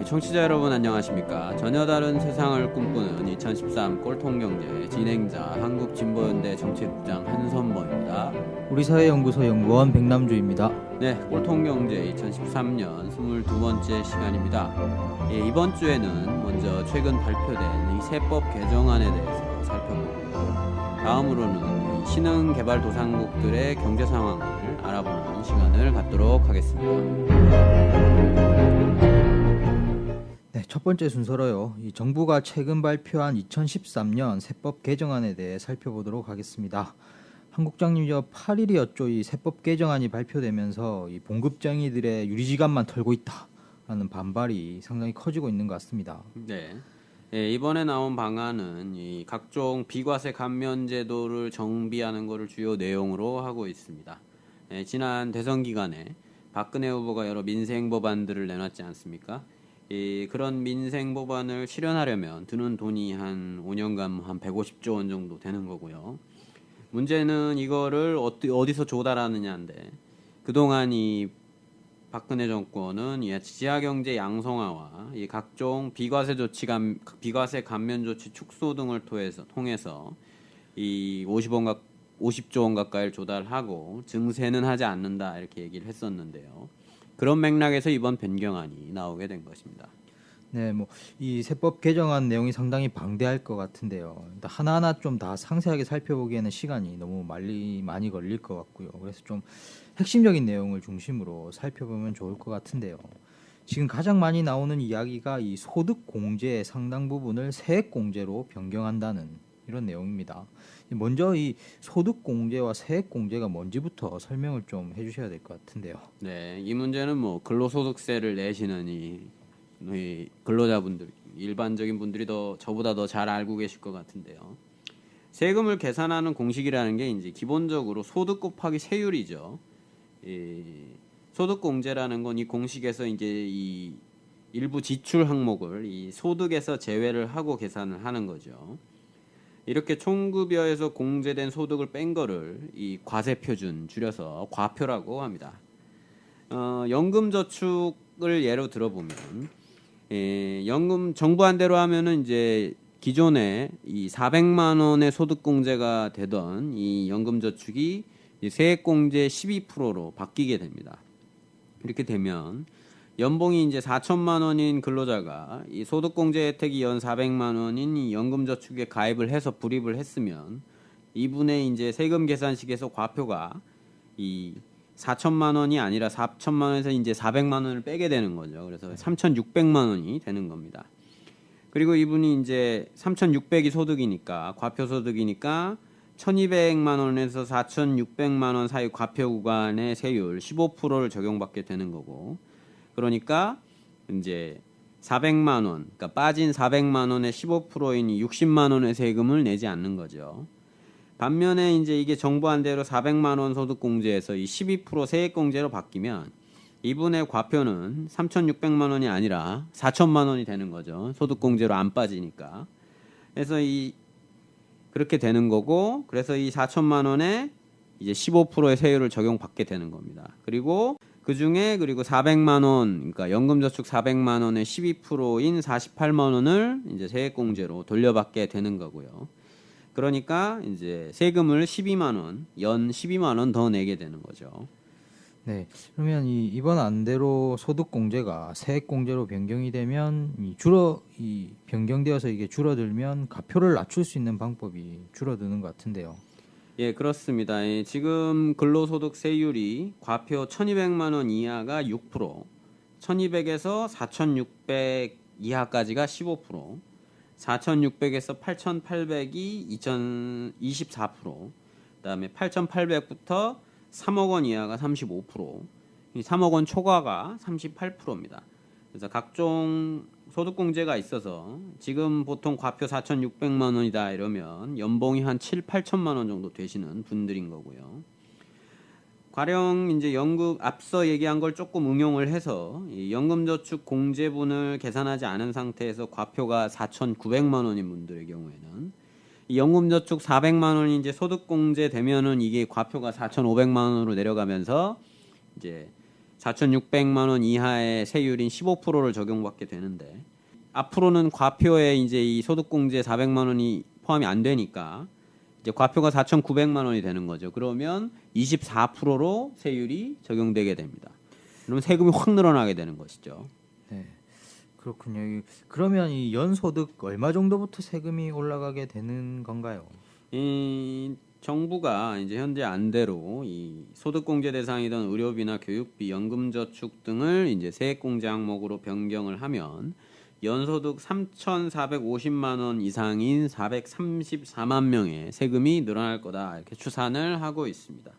청취자 여러분 안녕하십니까? 전혀 다른 세상을 꿈꾸는 2013 꼴통경제 진행자 한국진보연대 정책부장 한선모입니다. 우리사회연구소 연구원 백남주입니다. 네, 꼴통경제 2013년 22번째 시간입니다. 이번 주에는 먼저 최근 발표된 이 세법 개정안에 대해서 살펴보고요. 다음으로는 이 신흥개발도상국들의 경제 상황을 알아보는 시간을 갖도록 하겠습니다. 네, 첫 번째 순서로요. 이 정부가 최근 발표한 2013년 세법 개정안에 대해 살펴보도록 하겠습니다. 한국장님 8일이었죠. 이 세법 개정안이 발표되면서 이 봉급쟁이들의 유리지갑만 털고 있다라는 반발이 상당히 커지고 있는 것 같습니다. 네. 이번에 나온 방안은 이 각종 비과세 감면 제도를 정비하는 것을 주요 내용으로 하고 있습니다. 지난 대선 기간에 박근혜 후보가 여러 민생 법안들을 내놨지 않습니까? 그런 민생 법안을 실현하려면 드는 돈이 한 5년간 한 150조 원 정도 되는 거고요. 문제는 이거를 어디서 조달하느냐인데, 그동안 이 박근혜 정권은 이 지하경제 양성화와 이 각종 비과세 감면 조치 축소 등을 통해서 이 50조 원 가까이를 조달하고 증세는 하지 않는다 이렇게 얘기를 했었는데요. 그런 맥락에서 이번 변경안이 나오게 된 것입니다. 네, 이 세법 개정안 내용이 상당히 방대할 것 같은데요. 일단 하나하나 좀 다 상세하게 살펴보기에는 시간이 너무 많이 걸릴 것 같고요. 그래서 좀 핵심적인 내용을 중심으로 살펴보면 좋을 것 같은데요. 지금 가장 많이 나오는 이야기가 이 소득 공제의 상당 부분을 세액 공제로 변경한다는 이런 내용입니다. 먼저 이 소득 공제와 세액 공제가 뭔지부터 설명을 좀 해주셔야 될 것 같은데요. 네, 이 문제는 근로소득세를 내시는 이 근로자분들, 일반적인 분들이 저보다 더 잘 알고 계실 것 같은데요. 세금을 계산하는 공식이라는 게 이제 기본적으로 소득 곱하기 세율이죠. 소득 공제라는 건 이 공식에서 이제 이 일부 지출 항목을 이 소득에서 제외를 하고 계산을 하는 거죠. 이렇게 총급여에서 공제된 소득을 뺀 거를 이 과세표준, 줄여서 과표라고 합니다. 연금저축을 예로 들어보면, 연금 정부안대로 하면은 이제 기존에 이 400만 원의 소득 공제가 되던 이 연금저축이 세액 공제 12%로 바뀌게 됩니다. 이렇게 되면 연봉이 이제 4천만 원인 근로자가 이 소득공제 혜택이 연 400만 원인 이 연금저축에 가입을 해서 불입을 했으면 이분의 이제 세금 계산식에서 과표가 이 4천만 원이 아니라 4천만 원에서 이제 400만 원을 빼게 되는 거죠. 그래서 3,600만 원이 되는 겁니다. 그리고 이분이 이제 3,600이 소득이니까 과표 소득이니까 1,200만 원에서 4,600만 원 사이 과표 구간의 세율 15%를 적용받게 되는 거고, 그러니까 이제 400만 원, 그러니까 빠진 400만 원의 15%인 60만 원의 세금을 내지 않는 거죠. 반면에 이제 이게 정부안대로 400만 원 소득공제에서 이 12% 세액공제로 바뀌면 이분의 과표는 3,600만 원이 아니라 4천만 원이 되는 거죠. 소득공제로 안 빠지니까. 그래서 그렇게 되는 거고, 그래서 이 4천만 원에 이제 15%의 세율을 적용받게 되는 겁니다. 그리고 그리고 400만 원, 그러니까 연금저축 400만 원의 12%인 48만 원을 이제 세액공제로 돌려받게 되는 거고요. 그러니까 이제 세금을 12만 원, 연 12만 원 더 내게 되는 거죠. 네, 그러면 이번 안대로 소득 공제가 세액 공제로 변경이 되면 변경되어서 이게 줄어들면 과표를 낮출 수 있는 방법이 줄어드는 것 같은데요. 예, 그렇습니다. 지금 근로소득세율이 과표 1,200만 원 이하가 6%, 1,200에서 4,600 이하까지가 15%, 4,600에서 8,800이 24%, 그다음에 8,800부터 3억 원 이하가 35%, 3억 원 초과가 38%입니다. 그래서 각종 소득공제가 있어서 지금 보통 과표 4,600만 원이다 이러면 연봉이 한 7, 8천만 원 정도 되시는 분들인 거고요. 가령 이제 앞서 얘기한 걸 조금 응용을 해서 이 연금저축 공제분을 계산하지 않은 상태에서 과표가 4,900만 원인 분들의 경우에는 이 연금저축 400만 원이 이제 소득공제 되면은 이게 과표가 4,500만 원으로 내려가면서 이제 4,600만 원 이하의 세율인 15%를 적용받게 되는데 앞으로는 과표에 이제 이 소득공제 400만 원이 포함이 안 되니까 이제 과표가 4,900만 원이 되는 거죠. 그러면 24%로 세율이 적용되게 됩니다. 그러면 세금이 확 늘어나게 되는 것이죠. 네. 그렇군요. 그러면 이 연소득 얼마 정도부터 세금이 올라가게 되는 건가요? 이 정부가 이제 현재 안대로 이 소득공제 대상이던 의료비나 교육비, 연금저축 등을 이제 세액공제 항목으로 변경을 하면 연소득 3,450만 원 이상인 434만 명의 세금이 늘어날 거다 이렇게 추산을 하고 있습니다.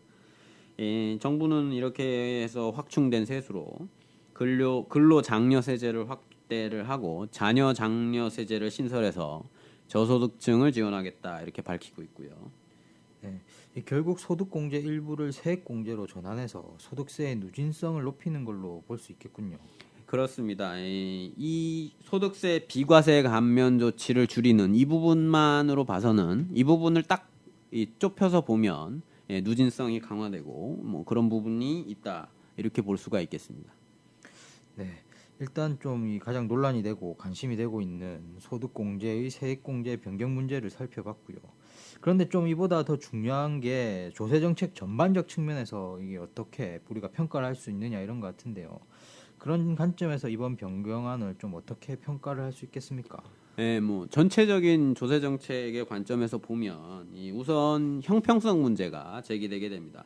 정부는 이렇게 해서 확충된 세수로 근로장려세제를 확대를 하고 자녀장려세제를 신설해서 저소득층을 지원하겠다 이렇게 밝히고 있고요. 네. 결국 소득공제 일부를 세액공제로 전환해서 소득세의 누진성을 높이는 걸로 볼 수 있겠군요. 그렇습니다. 이 소득세 비과세 감면 조치를 줄이는 이 부분만으로 봐서는 이 부분을 딱 좁혀서 보면 누진성이 강화되고 뭐 그런 부분이 있다 이렇게 볼 수가 있겠습니다. 네. 일단 좀 이 가장 논란이 되고 관심이 되고 있는 소득공제의 세액공제 변경 문제를 살펴봤고요. 그런데 좀 이보다 더 중요한 게 조세정책 전반적 측면에서 이게 어떻게 우리가 평가를 할 수 있느냐 이런 것 같은데요. 그런 관점에서 이번 변경안을 좀 어떻게 평가를 할 수 있겠습니까? 네, 뭐 전체적인 조세 정책의 관점에서 보면 우선 형평성 문제가 제기되게 됩니다.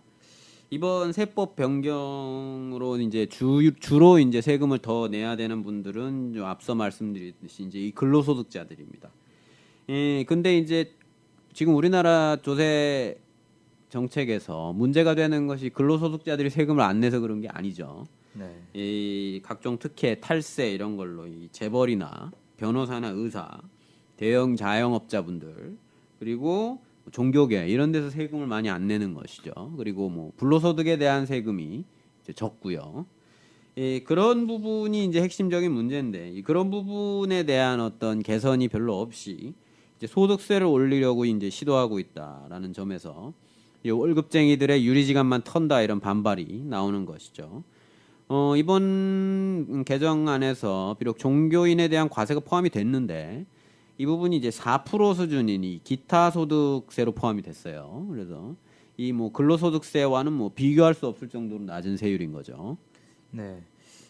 이번 세법 변경으로 이제 주로 이제 세금을 더 내야 되는 분들은 좀 앞서 말씀드렸듯이 이제 이 근로소득자들입니다. 근데 이제 지금 우리나라 조세 정책에서 문제가 되는 것이 근로소득자들이 세금을 안 내서 그런 게 아니죠. 네. 이 각종 특혜, 탈세 이런 걸로 이 재벌이나 변호사나 의사, 대형 자영업자분들 그리고 종교계 이런 데서 세금을 많이 안 내는 것이죠. 그리고 뭐 불로소득에 대한 세금이 이제 적고요. 그런 부분이 이제 핵심적인 문제인데 그런 부분에 대한 어떤 개선이 별로 없이 이제 소득세를 올리려고 이제 시도하고 있다라는 점에서 이 월급쟁이들의 유리지갑만 턴다 이런 반발이 나오는 것이죠. 이번 개정안에서 비록 종교인에 대한 과세가 포함이 됐는데 이 부분이 이제 4% 수준인 이 기타 소득세로 포함이 됐어요. 그래서 이 뭐 근로소득세와는 뭐 비교할 수 없을 정도로 낮은 세율인 거죠. 네.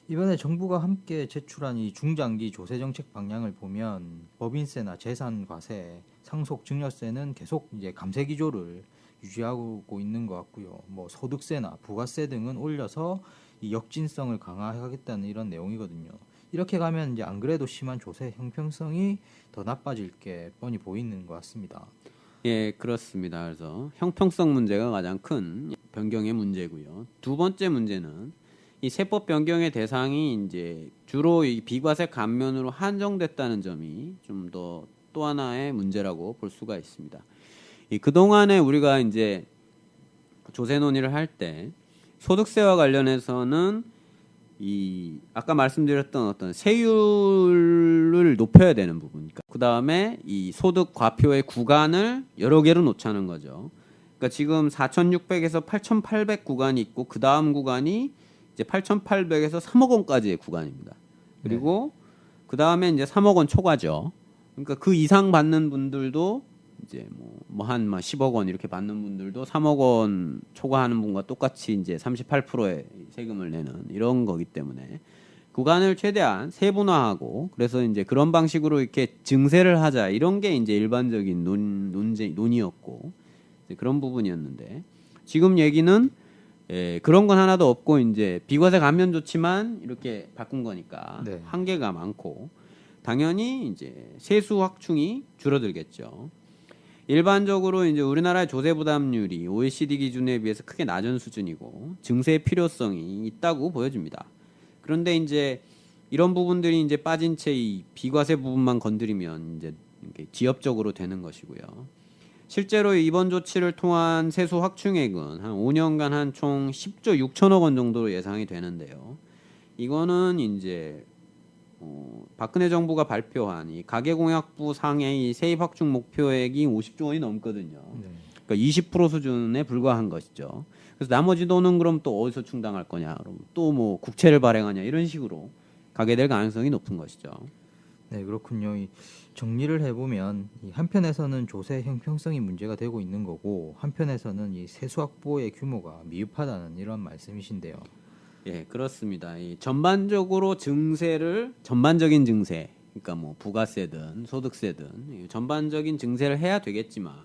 이번에 정부가 함께 제출한 이 중장기 조세 정책 방향을 보면 법인세나 재산과세, 상속 증여세는 계속 이제 감세 기조를 유지하고 있는 것 같고요. 뭐 소득세나 부가세 등은 올려서 이 역진성을 강화하겠다는 이런 내용이거든요. 이렇게 가면 이제 안 그래도 심한 조세 형평성이 더 나빠질 게 뻔히 보이는 것 같습니다. 예, 그렇습니다. 그래서 형평성 문제가 가장 큰 변경의 문제고요. 두 번째 문제는 이 세법 변경의 대상이 이제 주로 이 비과세 감면으로 한정됐다는 점이 좀 더 또 하나의 문제라고 볼 수가 있습니다. 그동안에 우리가 이제 조세 논의를 할 때 소득세와 관련해서는 이 아까 말씀드렸던 어떤 세율을 높여야 되는 부분이니까 그 다음에 이 소득 과표의 구간을 여러 개로 놓자는 거죠. 그러니까 지금 4,600에서 8,800 구간이 있고 그 다음 구간이 이제 8,800에서 3억 원까지의 구간입니다. 그리고 그 다음에 이제 3억 원 초과죠. 그러니까 그 이상 받는 분들도 이제 뭐 한 10억 원 이렇게 받는 분들도 3억 원 초과하는 분과 똑같이 이제 38%의 세금을 내는 이런 거기 때문에 구간을 최대한 세분화하고 그래서 이제 그런 방식으로 이렇게 증세를 하자 이런 게 이제 일반적인 논의였고 이제 그런 부분이었는데 지금 얘기는 그런 건 하나도 없고 이제 비과세 감면 조치만 이렇게 바꾼 거니까 네. 한계가 많고 당연히 이제 세수 확충이 줄어들겠죠. 일반적으로 이제 우리나라의 조세 부담률이 OECD 기준에 비해서 크게 낮은 수준이고 증세의 필요성이 있다고 보여집니다. 그런데 이제 이런 부분들이 이제 빠진 채 이 비과세 부분만 건드리면 이제 지엽적으로 되는 것이고요. 실제로 이번 조치를 통한 세수 확충액은 한 5년간 한 총 10조 6천억 원 정도로 예상이 되는데요. 이거는 이제 박근혜 정부가 발표한 이 가계공약부 상의 세입 확충 목표액이 50조 원이 넘거든요. 네. 그러니까 20% 수준에 불과한 것이죠. 그래서 나머지 돈은 그럼 또 어디서 충당할 거냐? 그럼 또 뭐 국채를 발행하냐? 이런 식으로 가게 될 가능성이 높은 것이죠. 네, 그렇군요. 이 정리를 해보면 이 한편에서는 조세 형평성이 문제가 되고 있는 거고 한편에서는 이 세수 확보의 규모가 미흡하다는 이런 말씀이신데요. 예, 그렇습니다. 이 전반적인 증세, 그러니까 뭐 부가세든 소득세든 이 전반적인 증세를 해야 되겠지만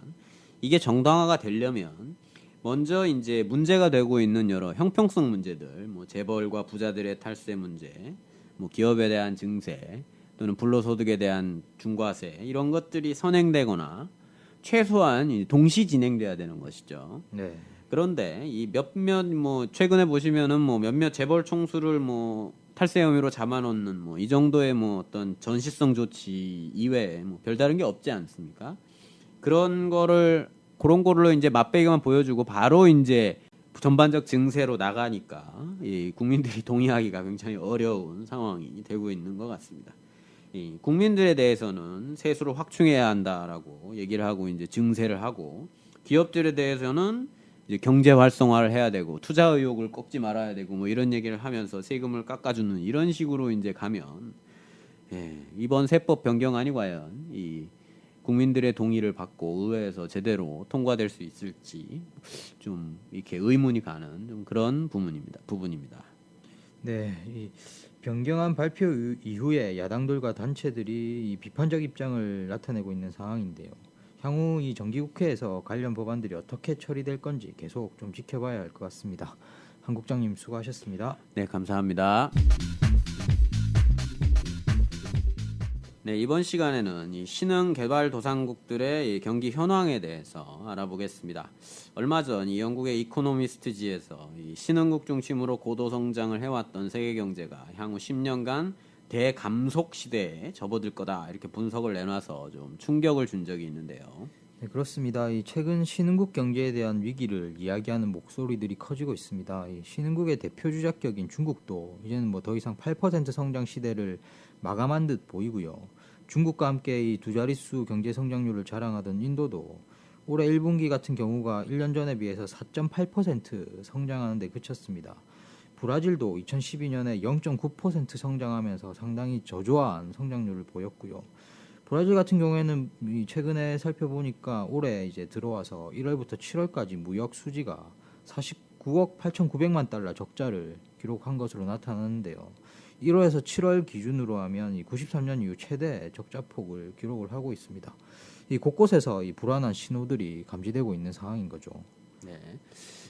이게 정당화가 되려면 먼저 이제 문제가 되고 있는 여러 형평성 문제들, 뭐 재벌과 부자들의 탈세 문제, 뭐 기업에 대한 증세 또는 불로소득에 대한 중과세 이런 것들이 선행되거나 최소한 동시 진행돼야 되는 것이죠. 네. 그런데 이 몇몇 뭐 최근에 보시면은 뭐 몇몇 재벌 총수를 뭐 탈세 혐의로 잡아놓는 뭐 이 정도의 뭐 어떤 전시성 조치 이외에 뭐 별다른 게 없지 않습니까? 그런 거를 이제 맛배기만 보여주고 바로 이제 전반적 증세로 나가니까 이 국민들이 동의하기가 굉장히 어려운 상황이 되고 있는 것 같습니다. 이 국민들에 대해서는 세수를 확충해야 한다라고 얘기를 하고 이제 증세를 하고 기업들에 대해서는 이제 경제 활성화를 해야 되고 투자 의욕을 꺾지 말아야 되고 뭐 이런 얘기를 하면서 세금을 깎아주는 이런 식으로 이제 가면 이번 세법 변경안이 과연 이 국민들의 동의를 받고 의회에서 제대로 통과될 수 있을지 좀 이렇게 의문이 가는 좀 그런 부분입니다. 네, 이 변경안 발표 이후에 야당들과 단체들이 이 비판적 입장을 나타내고 있는 상황인데요. 향후 이 정기국회에서 관련 법안들이 어떻게 처리될 건지 계속 좀 지켜봐야 할 것 같습니다. 한 국장님 수고하셨습니다. 네, 감사합니다. 네, 이번 시간에는 이 신흥개발도상국들의 이 경기 현황에 대해서 알아보겠습니다. 얼마 전 이 영국의 이코노미스트지에서 이 신흥국 중심으로 고도 성장을 해왔던 세계 경제가 향후 10년간 대감속 시대에 접어들 거다 이렇게 분석을 내놔서 좀 충격을 준 적이 있는데요. 네, 그렇습니다. 이 최근 신흥국 경제에 대한 위기를 이야기하는 목소리들이 커지고 있습니다. 이 신흥국의 대표 주작격인 중국도 이제는 뭐 더 이상 8% 성장 시대를 마감한 듯 보이고요. 중국과 함께 이 두 자릿수 경제 성장률을 자랑하던 인도도 올해 1분기 같은 경우가 1년 전에 비해서 4.8% 성장하는 데 그쳤습니다. 브라질도 2012년에 0.9% 성장하면서 상당히 저조한 성장률을 보였고요. 브라질 같은 경우에는 최근에 살펴보니까 올해 이제 들어와서 1월부터 7월까지 무역 수지가 49억 8,900만 달러 적자를 기록한 것으로 나타나는데요. 1월에서 7월 기준으로 하면 이 93년 이후 최대 적자폭을 기록을 하고 있습니다. 이 곳곳에서 이 불안한 신호들이 감지되고 있는 상황인 거죠. 네.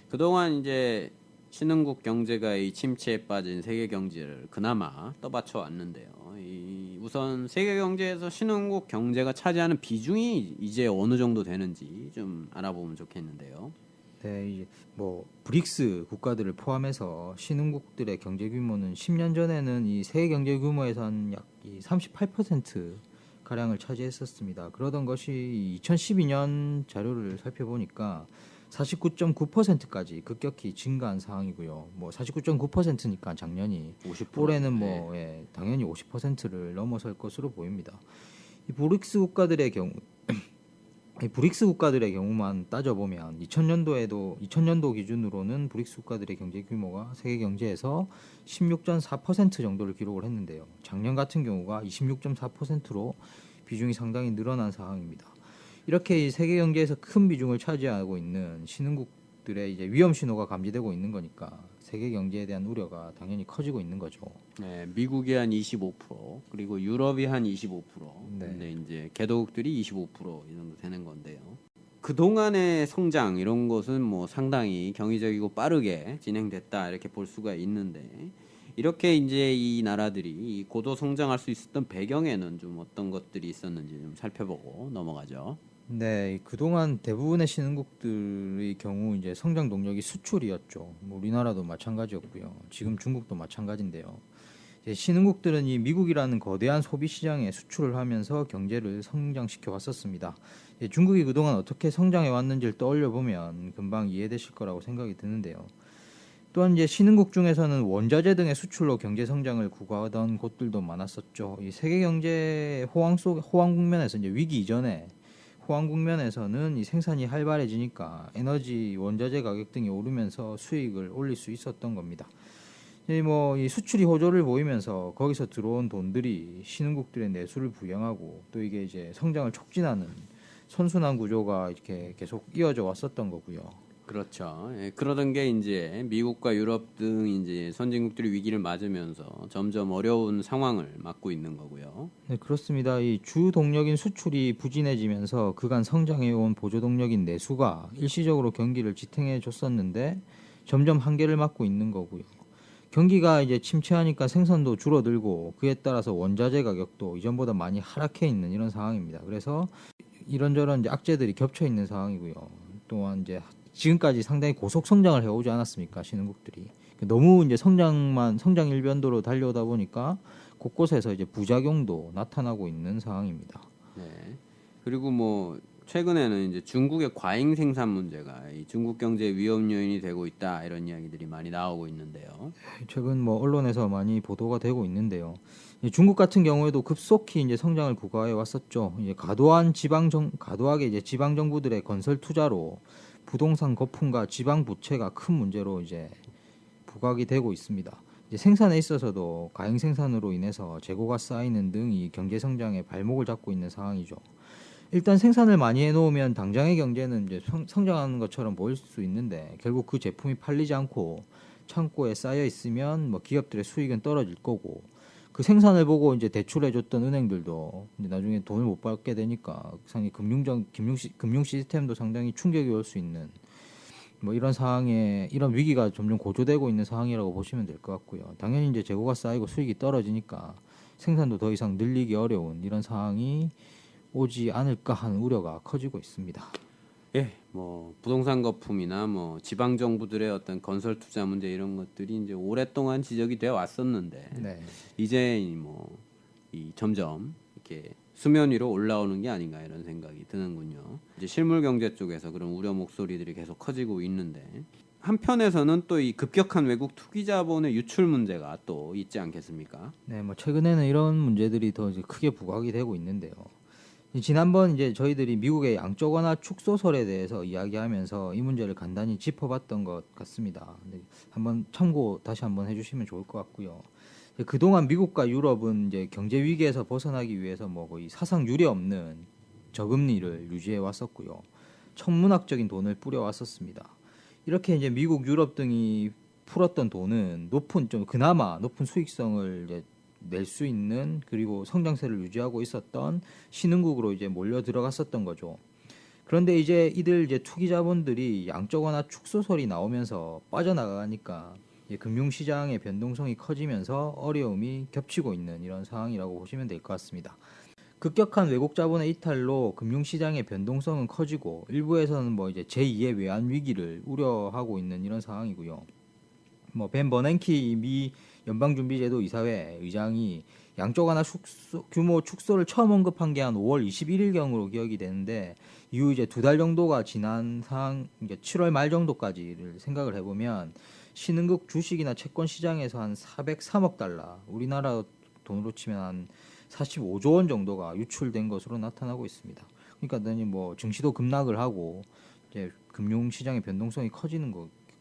그동안 이제 신흥국 경제가 이 침체에 빠진 세계 경제를 그나마 떠받쳐 왔는데요. 우선 세계 경제에서 신흥국 경제가 차지하는 비중이 이제 어느 정도 되는지 좀 알아보면 좋겠는데요. 네, 이제 뭐 브릭스 국가들을 포함해서 신흥국들의 경제 규모는 10년 전에는 이 세계 경제 규모에서 약 38% 가량을 차지했었습니다. 그러던 것이 2012년 자료를 살펴보니까 49.9%까지 급격히 증가한 상황이고요. 뭐 49.9%니까 작년이 50%. 올해는 뭐 당연히 50%를 넘어설 것으로 보입니다. 이 브릭스 국가들의 경우만 따져보면 2000년도 기준으로는 브릭스 국가들의 경제 규모가 세계 경제에서 16.4% 정도를 기록을 했는데요. 작년 같은 경우가 26.4%로 비중이 상당히 늘어난 상황입니다. 이렇게 이 세계 경제에서 큰 비중을 차지하고 있는 신흥국들의 이제 위험 신호가 감지되고 있는 거니까 세계 경제에 대한 우려가 당연히 커지고 있는 거죠. 네, 미국이 한 25%, 그리고 유럽이 한 25%. 네. 근데 이제 개도국들이 25% 이 정도 되는 건데요. 그 동안의 성장 이런 것은 뭐 상당히 경이적이고 빠르게 진행됐다 이렇게 볼 수가 있는데 이렇게 이제 이 나라들이 이 고도 성장할 수 있었던 배경에는 좀 어떤 것들이 있었는지 좀 살펴보고 넘어가죠. 네, 그동안 대부분의 신흥국들의 경우 이제 성장 동력이 수출이었죠. 뭐 우리나라도 마찬가지였고요. 지금 중국도 마찬가지인데요. 이제 신흥국들은 이 미국이라는 거대한 소비 시장에 수출을 하면서 경제를 성장시켜 왔었습니다. 중국이 그동안 어떻게 성장해 왔는지를 떠올려 보면 금방 이해되실 거라고 생각이 드는데요. 또한 이제 신흥국 중에서는 원자재 등의 수출로 경제 성장을 구가하던 곳들도 많았었죠. 이 세계 경제 호황 국면에서 이제 위기 이전에 포항 국면에서는 이 생산이 활발해지니까 에너지, 원자재 가격 등이 오르면서 수익을 올릴 수 있었던 겁니다. 이 수출이 호조를 보이면서 거기서 들어온 돈들이 신흥국들의 내수를 부양하고 또 이게 이제 성장을 촉진하는 선순환 구조가 이렇게 계속 이어져 왔었던 거고요. 그렇죠. 예, 그러던 게 이제 미국과 유럽 등 이제 선진국들이 위기를 맞으면서 점점 어려운 상황을 맞고 있는 거고요. 네, 그렇습니다. 이 주 동력인 수출이 부진해지면서 그간 성장해온 보조 동력인 내수가 일시적으로 경기를 지탱해 줬었는데 점점 한계를 맞고 있는 거고요. 경기가 이제 침체하니까 생산도 줄어들고 그에 따라서 원자재 가격도 이전보다 많이 하락해 있는 이런 상황입니다. 그래서 이런저런 이제 악재들이 겹쳐 있는 상황이고요. 또한 이제 지금까지 상당히 고속 성장을 해오지 않았습니까? 신흥국들이 너무 이제 성장 일변도로 달려오다 보니까 곳곳에서 이제 부작용도 나타나고 있는 상황입니다. 네. 그리고 뭐 최근에는 이제 중국의 과잉 생산 문제가 이 중국 경제 위험 요인이 되고 있다 이런 이야기들이 많이 나오고 있는데요. 최근 뭐 언론에서 많이 보도가 되고 있는데요. 중국 같은 경우에도 급속히 이제 성장을 구가해 왔었죠. 이제 과도하게 이제 지방 정부들의 건설 투자로 부동산 거품과 지방 부채가 큰 문제로 이제 부각이 되고 있습니다. 이제 생산에 있어서도 과잉 생산으로 인해서 재고가 쌓이는 등이 경제 성장의 발목을 잡고 있는 상황이죠. 일단 생산을 많이 해놓으면 당장의 경제는 이제 성장하는 것처럼 보일 수 있는데 결국 그 제품이 팔리지 않고 창고에 쌓여 있으면 뭐 기업들의 수익은 떨어질 거고 그 생산을 보고 이제 대출해줬던 은행들도 이제 나중에 돈을 못 받게 되니까 상당히 금융 시스템도 상당히 충격이 올 수 있는 뭐 이런 상황에 이런 위기가 점점 고조되고 있는 상황이라고 보시면 될 것 같고요. 당연히 이제 재고가 쌓이고 수익이 떨어지니까 생산도 더 이상 늘리기 어려운 이런 상황이 오지 않을까 하는 우려가 커지고 있습니다. 예, 뭐 부동산 거품이나 뭐 지방 정부들의 어떤 건설 투자 문제 이런 것들이 이제 오랫동안 지적이 되어 왔었는데 네. 이제 뭐 이 점점 이렇게 수면 위로 올라오는 게 아닌가 이런 생각이 드는군요. 이제 실물 경제 쪽에서 그런 우려 목소리들이 계속 커지고 있는데 한편에서는 또 이 급격한 외국 투기 자본의 유출 문제가 또 있지 않겠습니까? 네, 뭐 최근에는 이런 문제들이 더 이제 크게 부각이 되고 있는데요. 지난번 이제 저희들이 미국의 양적 완화 축소설에 대해서 이야기하면서 이 문제를 간단히 짚어봤던 것 같습니다. 한번 참고 다시 한번 해주시면 좋을 것 같고요. 그동안 미국과 유럽은 이제 경제 위기에서 벗어나기 위해서 뭐 거의 사상 유례 없는 저금리를 유지해 왔었고요. 천문학적인 돈을 뿌려 왔었습니다. 이렇게 이제 미국, 유럽 등이 풀었던 돈은 그나마 높은 수익성을 이제 낼 수 있는 그리고 성장세를 유지하고 있었던 신흥국으로 이제 몰려 들어갔었던 거죠. 그런데 이제 이들 이제 투기 자본들이 양적 완화 축소설이 나오면서 빠져나가니까 금융시장의 변동성이 커지면서 어려움이 겹치고 있는 이런 상황이라고 보시면 될 것 같습니다. 급격한 외국 자본의 이탈로 금융시장의 변동성은 커지고 일부에서는 뭐 이제 제2의 외환 위기를 우려하고 있는 이런 상황이고요. 뭐 벤 버냉키 미 연방준비제도 이사회 의장이 양적 완화 규모 축소를 처음 언급한 게 한 5월 21일경으로 기억이 되는데 이후 이제 2달 정도가 지난 상황, 이제 7월 말 정도까지를 생각을 해보면 신흥국 주식이나 채권 시장에서 한 403억 달러, 우리나라 돈으로 치면 한 45조 원 정도가 유출된 것으로 나타나고 있습니다. 그러니까 뭐 증시도 급락을 하고 이제 금융 시장의 변동성이 커지는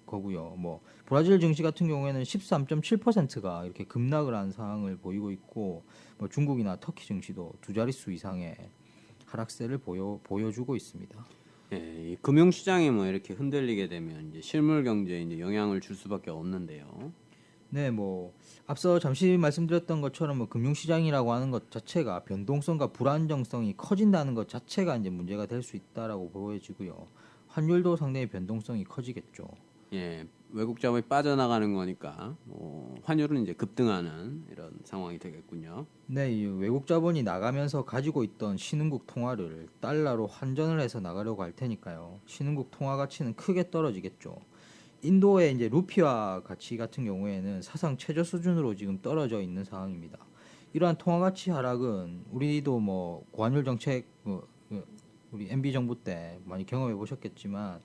거고요. 뭐 브라질 증시 같은 경우에는 13.7%가 이렇게 급락을 한 상황을 보이고 있고 뭐 중국이나 터키 증시도 두 자릿수 이상의 하락세를 보여주고 있습니다. 예, 이 금융 시장이 뭐 이렇게 흔들리게 되면 이제 실물 경제에 이제 영향을 줄 수밖에 없는데요. 네, 뭐 앞서 잠시 말씀드렸던 것처럼 뭐 금융시장이라고 하는 것 자체가 변동성과 불안정성이 커진다는 것 자체가 이제 문제가 될 수 있다라고 보여지고요. 환율도 상당히 변동성이 커지겠죠. 예, 외국 자본이 빠져나가는 거니까 환율은 이제 급등하는 이런 상황이 되겠군요. 네, 이 외국 자본이 나가면서 가지고 있던 신흥국 통화를 달러로 환전을 해서 나가려고 할 테니까요. 신흥국 통화 가치는 크게 떨어지겠죠. 인도의 이제 루피화 가치 같은 경우에는 사상 최저 수준으로 지금 떨어져 있는 상황입니다. 이러한 통화 가치 하락은 우리도 뭐 고환율 정책 우리 MB 정부 때 많이 경험해 보셨겠지만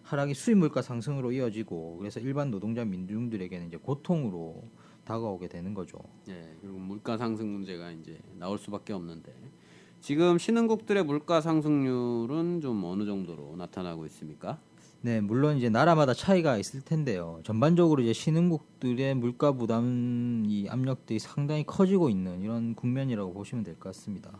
하락이 수입 물가 상승으로 이어지고 그래서 일반 노동자 민중들에게는 이제 고통으로 다가오게 되는 거죠. 예, 그리고 물가 상승 문제가 이제 나올 수밖에 없는데 지금 신흥국들의 물가 상승률은 좀 어느 정도로 나타나고 있습니까? 네, 물론 이제 나라마다 차이가 있을 텐데요. 전반적으로 이제 신흥국들의 물가 부담 이 압력들이 상당히 커지고 있는 이런 국면이라고 보시면 될 것 같습니다.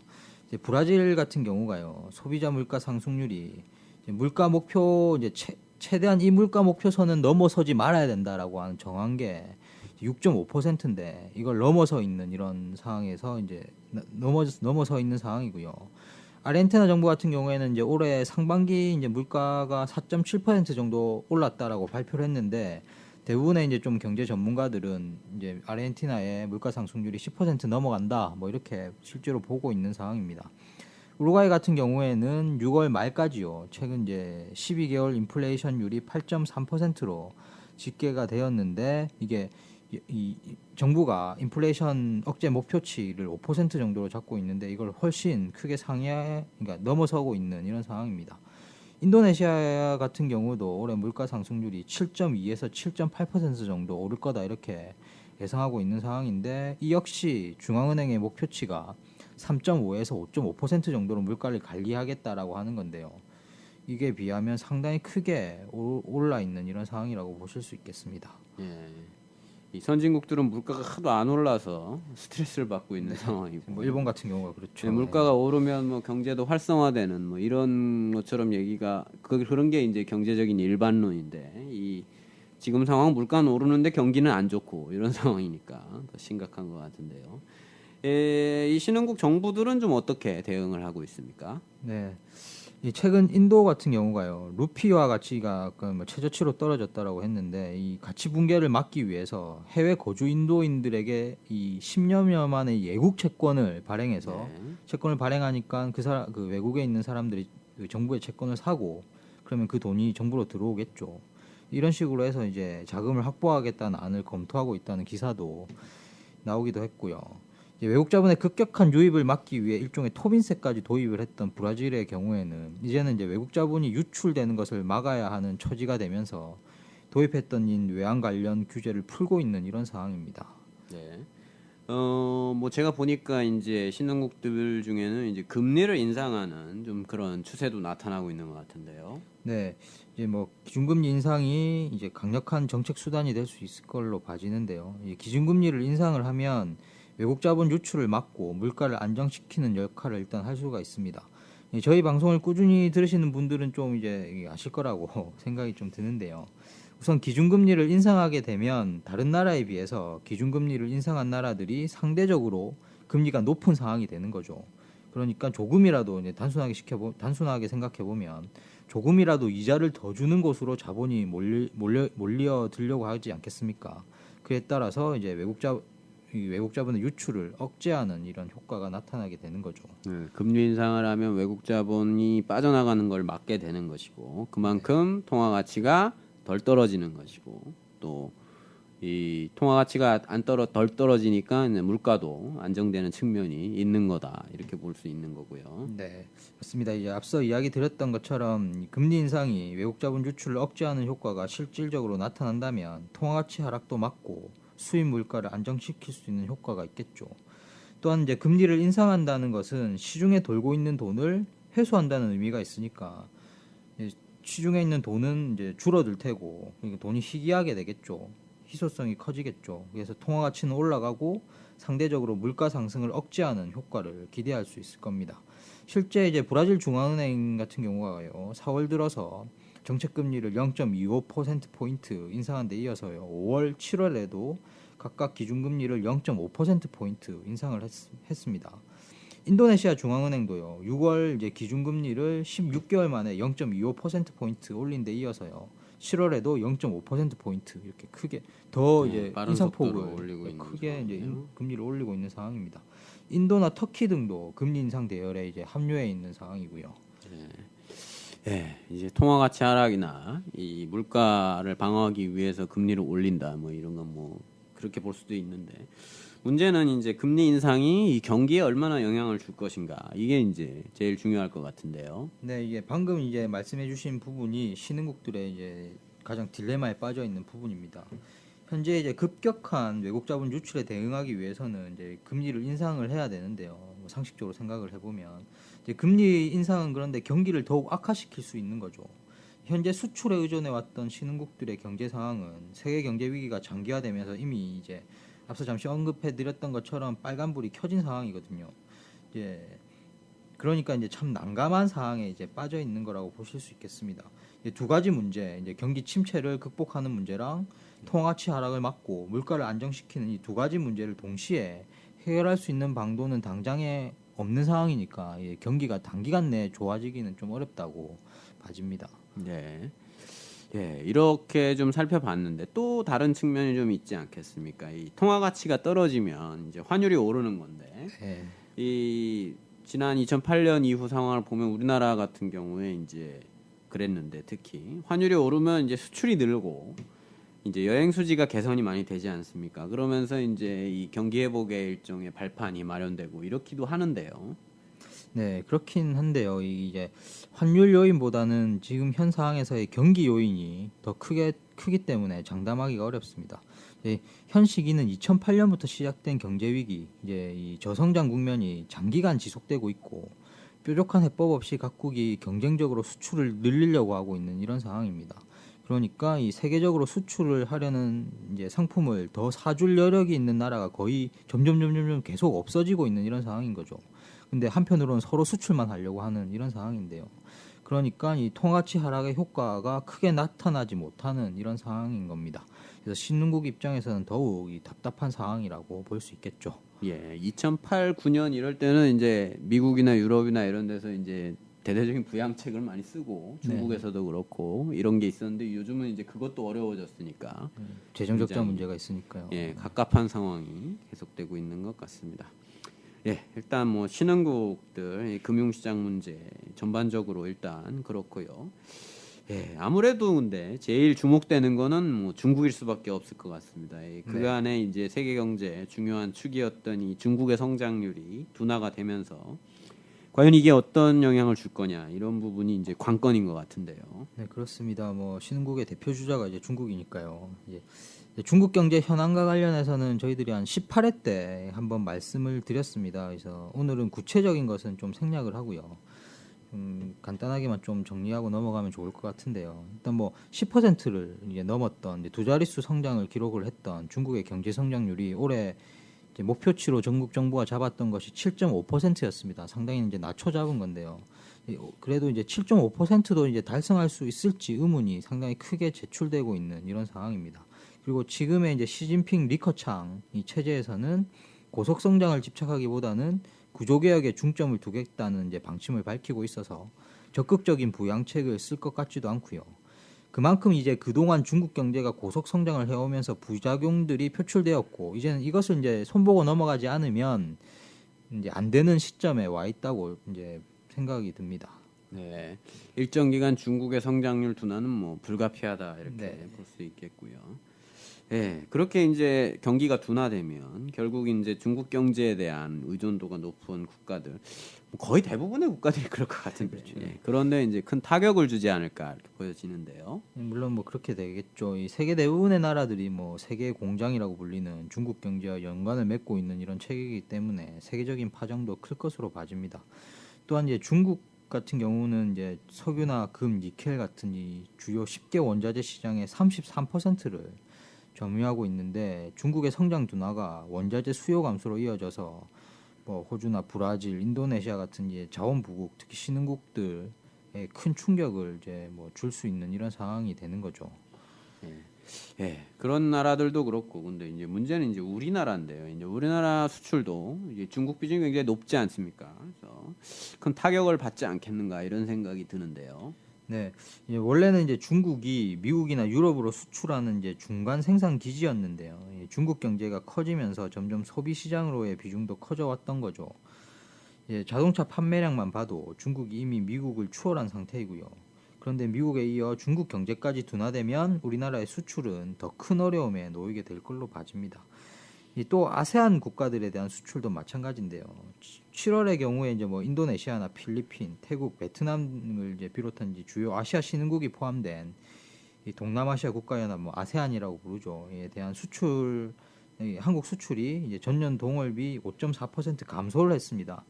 이제 브라질 같은 경우가요, 소비자 물가 상승률이 이제 물가 목표 이제 최대한 이 물가 목표선은 넘어서지 말아야 된다라고 하는 정한 게 6.5%인데 이걸 넘어서 있는 이런 상황에서 이제 넘어서 있는 상황이고요. 아르헨티나 정부 같은 경우에는 이제 올해 상반기 이제 물가가 4.7% 정도 올랐다라고 발표를 했는데 대부분의 이제 좀 경제 전문가들은 이제 아르헨티나의 물가 상승률이 10% 넘어간다 뭐 이렇게 실제로 보고 있는 상황입니다. 우루과이 같은 경우에는 6월 말까지요. 최근 이제 12개월 인플레이션율이 8.3%로 집계가 되었는데 이게 이 정부가 인플레이션 억제 목표치를 5% 정도로 잡고 있는데 이걸 훨씬 크게 그러니까 넘어서고 있는 이런 상황입니다. 인도네시아 같은 경우도 올해 물가 상승률이 7.2에서 7.8% 정도 오를 거다 이렇게 예상하고 있는 상황인데 이 역시 중앙은행의 목표치가 3.5에서 5.5% 정도로 물가를 관리하겠다라고 하는 건데요. 이게 비하면 상당히 크게 올라 있는 이런 상황이라고 보실 수 있겠습니다. 예. 이 선진국들은 물가가 하도 안 올라서 스트레스를 받고 있는 상황이고, 뭐 일본 같은 경우가 그렇죠. 네, 물가가 오르면 뭐 경제도 활성화되는 뭐 이런 것처럼 얘기가 그런 게 이제 경제적인 일반론인데 이 지금 상황 물가는 오르는데 경기는 안 좋고 이런 상황이니까 더 심각한 것 같은데요. 이 신흥국 정부들은 좀 어떻게 대응을 하고 있습니까? 네. 이 최근 인도 같은 경우가요, 루피와 가치가 뭐 최저치로 떨어졌다라고 했는데 이 가치 붕괴를 막기 위해서 해외 거주 인도인들에게 이 10여 만의 예국 채권을 발행해서 네. 채권을 발행하니까 그 외국에 있는 사람들이 그 정부의 채권을 사고 그러면 그 돈이 정부로 들어오겠죠. 이런 식으로 해서 이제 자금을 확보하겠다는 안을 검토하고 있다는 기사도 나오기도 했고요. 이제 외국 자본의 급격한 유입을 막기 위해 일종의 토빈세까지 도입을 했던 브라질의 경우에는 이제는 이제 외국 자본이 유출되는 것을 막아야 하는 처지가 되면서 도입했던 외환 관련 규제를 풀고 있는 이런 상황입니다. 네. 뭐 제가 보니까 이제 신흥국들 중에는 이제 금리를 인상하는 좀 그런 추세도 나타나고 있는 것 같은데요. 네, 이제 뭐 기준금리 인상이 이제 강력한 정책 수단이 될 수 있을 걸로 봐지는데요. 이 기준금리를 인상을 하면 외국 자본 유출을 막고 물가를 안정시키는 역할을 일단 할 수가 있습니다. 저희 방송을 꾸준히 들으시는 분들은 좀 이제 아실 거라고 생각이 좀 드는데요. 우선 기준금리를 인상하게 되면 다른 나라에 비해서 기준금리를 인상한 나라들이 상대적으로 금리가 높은 상황이 되는 거죠. 그러니까 조금이라도 이제 단순하게 생각해 보면 조금이라도 이자를 더 주는 곳으로 자본이 몰려 들려고 하지 않겠습니까? 그에 따라서 이제 이 외국 자본의 유출을 억제하는 이런 효과가 나타나게 되는 거죠. 네, 금리 인상을 하면 외국 자본이 빠져나가는 걸 막게 되는 것이고 그만큼 통화 가치가 덜 떨어지는 것이고 또 이 통화 가치가 덜 떨어지니까 이제 물가도 안정되는 측면이 있는 거다 이렇게 볼 수 있는 거고요. 네, 맞습니다. 이제 앞서 이야기 드렸던 것처럼 이 금리 인상이 외국 자본 유출을 억제하는 효과가 실질적으로 나타난다면 통화 가치 하락도 막고 수입 물가를 안정시킬 수 있는 효과가 있겠죠. 또한 이제 금리를 인상한다는 것은 시중에 돌고 있는 돈을 회수한다는 의미가 있으니까 시중에 있는 돈은 이제 줄어들 테고 그러니까 돈이 희귀하게 되겠죠. 희소성이 커지겠죠. 그래서 통화 가치는 올라가고 상대적으로 물가 상승을 억제하는 효과를 기대할 수 있을 겁니다. 실제 이제 브라질 중앙은행 같은 경우가요, 4월 들어서 정책 금리를 0.25% 포인트 인상한 데 이어서요, 5월, 7월에도 각각 기준금리를 0.5% 포인트 인상을 했습니다. 인도네시아 중앙은행도요, 6월 이제 기준금리를 16개월 만에 0.25% 포인트 올린 데 이어서요, 7월에도 0.5% 포인트 이렇게 크게 더 이제 빠른 인상폭을 속도로 올리고 있는 크게 이제 상황이네요. 금리를 올리고 있는 상황입니다. 인도나 터키 등도 금리 인상 대열에 이제 합류해 있는 상황이고요. 예, 이제 통화 가치 하락이나 이 물가를 방어하기 위해서 금리를 올린다 뭐 이런 건 뭐 그렇게 볼 수도 있는데 문제는 이제 금리 인상이 이 경기에 얼마나 영향을 줄 것인가 이게 이제 제일 중요할 것 같은데요. 네, 이게 방금 이제 말씀해주신 부분이 신흥국들의 이제 가장 딜레마에 빠져 있는 부분입니다. 현재 이제 급격한 외국 자본 유출에 대응하기 위해서는 이제 금리를 인상을 해야 되는데요. 뭐 상식적으로 생각을 해보면 이제 금리 인상은 그런데 경기를 더욱 악화시킬 수 있는 거죠. 현재 수출에 의존해 왔던 신흥국들의 경제 상황은 세계 경제 위기가 장기화되면서 이미 이제 앞서 잠시 언급해 드렸던 것처럼 빨간불이 켜진 상황이거든요. 이제 그러니까 이제 참 난감한 상황에 이제 빠져 있는 거라고 보실 수 있겠습니다. 이제 두 가지 문제, 이제 경기 침체를 극복하는 문제랑 통화치 하락을 막고 물가를 안정시키는 이 두 가지 문제를 동시에 해결할 수 있는 방도는 당장에 없는 상황이니까 경기가 단기간 내에 좋아지기는 좀 어렵다고 봐집니다. 네. 예, 이렇게 좀 살펴봤는데 또 다른 측면이 좀 있지 않겠습니까? 이 통화 가치가 떨어지면 이제 환율이 오르는 건데 네. 이 지난 2008년 이후 상황을 보면 우리나라 같은 경우에 이제 그랬는데 특히 환율이 오르면 이제 수출이 늘고 이제 여행 수지가 개선이 많이 되지 않습니까? 그러면서 이제 이 경기 회복의 일종의 발판이 마련되고 이렇기도 하는데요. 네, 그렇긴 한데요. 이제 환율 요인보다는 지금 현 상황에서의 경기 요인이 더 크기 때문에 장담하기가 어렵습니다. 현 시기는 2008년부터 시작된 경제 위기, 이제 이 저성장 국면이 장기간 지속되고 있고 뾰족한 해법 없이 각국이 경쟁적으로 수출을 늘리려고 하고 있는 이런 상황입니다. 그러니까 이 세계적으로 수출을 하려는 이제 상품을 더 사줄 여력이 있는 나라가 거의 점점 계속 없어지고 있는 이런 상황인 거죠. 근데 한편으로는 서로 수출만 하려고 하는 이런 상황인데요. 그러니까 이 통화치 하락의 효과가 크게 나타나지 못하는 이런 상황인 겁니다. 그래서 신흥국 입장에서는 더욱 이 답답한 상황이라고 볼 수 있겠죠. 예, 2008, 9년 이럴 때는 이제 미국이나 유럽이나 이런 데서 이제 대대적인 부양책을 많이 쓰고 중국에서도 그렇고 이런 게 있었는데 요즘은 이제 그것도 어려워졌으니까 재정 적자 굉장히, 문제가 있으니까요. 예, 갑갑한 상황이 계속되고 있는 것 같습니다. 예, 일단 뭐 신흥국들 이 금융시장 문제 전반적으로 일단 그렇고요. 예, 아무래도 근데 제일 주목되는 거는 뭐 중국일 수밖에 없을 것 같습니다. 예, 그간에 이제 세계 경제 중요한 축이었던 이 중국의 성장률이 둔화가 되면서 과연 이게 어떤 영향을 줄 거냐 이런 부분이 이제 관건인 것 같은데요. 네, 그렇습니다. 뭐 신흥국의 대표 주자가 이제 중국이니까요. 이제 중국 경제 현황과 관련해서는 저희들이 한 18회 때 한번 말씀을 드렸습니다. 그래서 오늘은 구체적인 것은 좀 생략을 하고요. 간단하게만 좀 정리하고 넘어가면 좋을 것 같은데요. 일단 뭐 10%를 이제 넘었던 이제 두 자릿수 성장을 기록을 했던 중국의 경제 성장률이 올해 이제 목표치로 전국 정부가 잡았던 것이 7.5%였습니다. 상당히 이제 낮춰 잡은 건데요. 그래도 이제 7.5%도 이제 달성할 수 있을지 의문이 상당히 크게 제출되고 있는 이런 상황입니다. 그리고 지금의 이제 시진핑 리커창 이 체제에서는 고속 성장을 집착하기보다는 구조개혁에 중점을 두겠다는 이제 방침을 밝히고 있어서 적극적인 부양책을 쓸 것 같지도 않고요. 그만큼 이제 그동안 중국 경제가 고속 성장을 해오면서 부작용들이 표출되었고 이제는 이것을 이제 손보고 넘어가지 않으면 이제 안 되는 시점에 와 있다고 이제 생각이 듭니다. 네, 일정 기간 중국의 성장률 둔화는 뭐 불가피하다 이렇게 볼 수 있겠고요. 예, 그렇게 이제 경기가 둔화되면 결국 이제 중국 경제에 대한 의존도가 높은 국가들, 거의 대부분의 국가들이 그럴 것 같은데, 예, 그런데 이제 큰 타격을 주지 않을까 이렇게 보여지는데요. 물론 뭐 그렇게 되겠죠. 이 세계 대부분의 나라들이 뭐 세계 공장이라고 불리는 중국 경제와 연관을 맺고 있는 이런 체계이기 때문에 세계적인 파장도 클 것으로 봐집니다. 또한 이제 중국 같은 경우는 이제 석유나 금, 니켈 같은 이 주요 10개 원자재 시장의 33%를 점유하고 있는데 중국의 성장 둔화가 원자재 수요 감소로 이어져서 뭐 호주나 브라질, 인도네시아 같은 이제 자원 부국, 특히 신흥국들에 큰 충격을 이제 뭐 줄 수 있는 이런 상황이 되는 거죠. 예, 그런 나라들도 그렇고, 근데 이제 문제는 이제 우리나라인데요. 이제 우리나라 수출도 이제 중국 비중이 굉장히 높지 않습니까? 그래서 큰 타격을 받지 않겠는가 이런 생각이 드는데요. 네, 원래는 이제 중국이 미국이나 유럽으로 수출하는 이제 중간 생산 기지였는데요. 중국 경제가 커지면서 점점 소비 시장으로의 비중도 커져 왔던 거죠. 자동차 판매량만 봐도 중국이 이미 미국을 추월한 상태이고요. 그런데 미국에 이어 중국 경제까지 둔화되면 우리나라의 수출은 더 큰 어려움에 놓이게 될 걸로 봐집니다. 또 아세안 국가들에 대한 수출도 마찬가지인데요. 7월의 경우에 이제 뭐 인도네시아나 필리핀, 태국, 베트남을 이제 비롯한 이제 주요 아시아 신흥국이 포함된 이 동남아시아 국가연합 뭐 아세안이라고 부르죠. 이에 대한 수출 한국 수출이 이제 전년 동월비 5.4% 감소를 했습니다.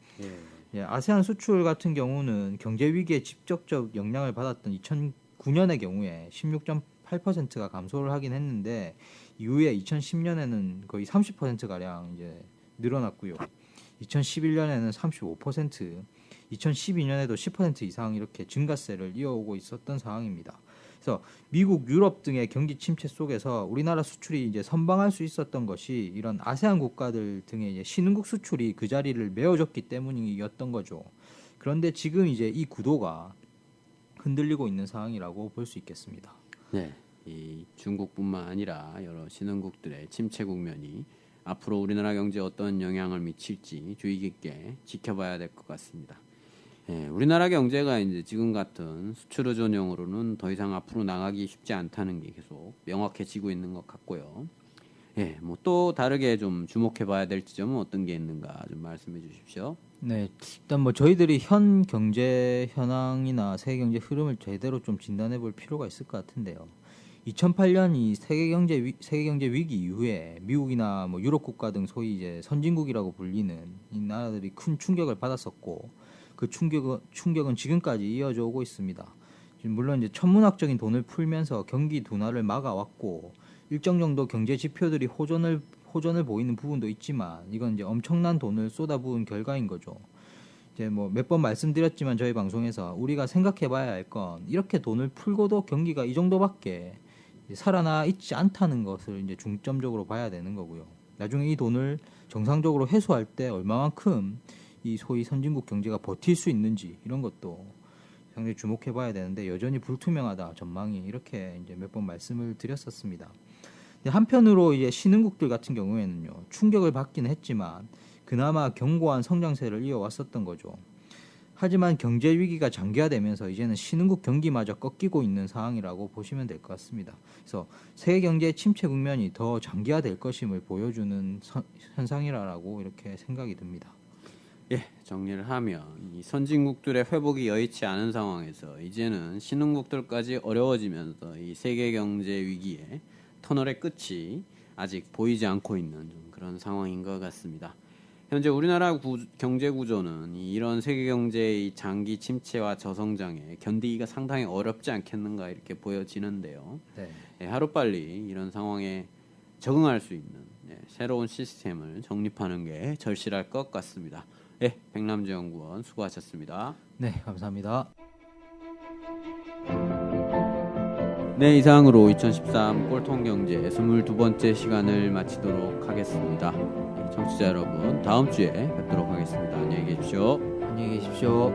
예, 아세안 수출 같은 경우는 경제 위기에 직접적 영향을 받았던 2009년의 경우에 16.8%가 감소를 하긴 했는데 이후에 2010년에는 거의 30% 가량 이제 늘어났고요. 2011년에는 35%, 2012년에도 10% 이상 이렇게 증가세를 이어오고 있었던 상황입니다. 그래서 미국, 유럽 등의 경기 침체 속에서 우리나라 수출이 이제 선방할 수 있었던 것이 이런 아세안 국가들 등의 이제 신흥국 수출이 그 자리를 메워줬기 때문이었던 거죠. 그런데 지금 이제 이 구도가 흔들리고 있는 상황이라고 볼 수 있겠습니다. 네, 이 중국뿐만 아니라 여러 신흥국들의 침체 국면이 앞으로 우리나라 경제에 어떤 영향을 미칠지 주의 깊게 지켜봐야 될 것 같습니다. 예, 우리나라 경제가 이제 지금 같은 수출 의존형으로는 더 이상 앞으로 나가기 쉽지 않다는 게 계속 명확해지고 있는 것 같고요. 예, 뭐 또 다르게 좀 주목해봐야 될 지점은 어떤 게 있는가 좀 말씀해 주십시오. 네, 일단 뭐 저희들이 현 경제 현황이나 세계 경제 흐름을 제대로 좀 진단해 볼 필요가 있을 것 같은데요. 2008년 이 세계 경제 위기 이후에 미국이나 뭐 유럽 국가 등 소위 이제 선진국이라고 불리는 이 나라들이 큰 충격을 받았었고 그 충격은 지금까지 이어져 오고 있습니다. 물론 이제 천문학적인 돈을 풀면서 경기 둔화를 막아왔고 일정 정도 경제 지표들이 호전을 보이는 부분도 있지만 이건 이제 엄청난 돈을 쏟아부은 결과인 거죠. 이제 뭐 몇 번 말씀드렸지만 저희 방송에서 우리가 생각해봐야 할 건 이렇게 돈을 풀고도 경기가 이 정도밖에 살아나 있지 않다는 것을 이제 중점적으로 봐야 되는 거고요. 나중에 이 돈을 정상적으로 회수할 때 얼마만큼 이 소위 선진국 경제가 버틸 수 있는지 이런 것도 상당히 주목해봐야 되는데 여전히 불투명하다 전망이 이렇게 이제 몇 번 말씀을 드렸었습니다. 한편으로 이제 신흥국들 같은 경우에는요 충격을 받기는 했지만 그나마 견고한 성장세를 이어왔었던 거죠. 하지만 경제 위기가 장기화되면서 이제는 신흥국 경기마저 꺾이고 있는 상황이라고 보시면 될 것 같습니다. 그래서 세계 경제의 침체 국면이 더 장기화될 것임을 보여주는 현상이라고 이렇게 생각이 듭니다. 예, 정리를 하면 이 선진국들의 회복이 여의치 않은 상황에서 이제는 신흥국들까지 어려워지면서 이 세계 경제 위기의 터널의 끝이 아직 보이지 않고 있는 좀 그런 상황인 것 같습니다. 현재 우리나라 경제 구조는 이런 세계 경제의 장기 침체와 저성장에 견디기가 상당히 어렵지 않겠는가 이렇게 보여지는데요. 네. 예, 하루빨리 이런 상황에 적응할 수 있는 새로운 시스템을 정립하는 게 절실할 것 같습니다. 예, 백남재 연구원 수고하셨습니다. 네, 감사합니다. 네, 이상으로 2013 꼴통경제 22번째 시간을 마치도록 하겠습니다. 청취자 여러분, 다음 주에 뵙도록 하겠습니다. 안녕히 계십시오. 안녕히 계십시오.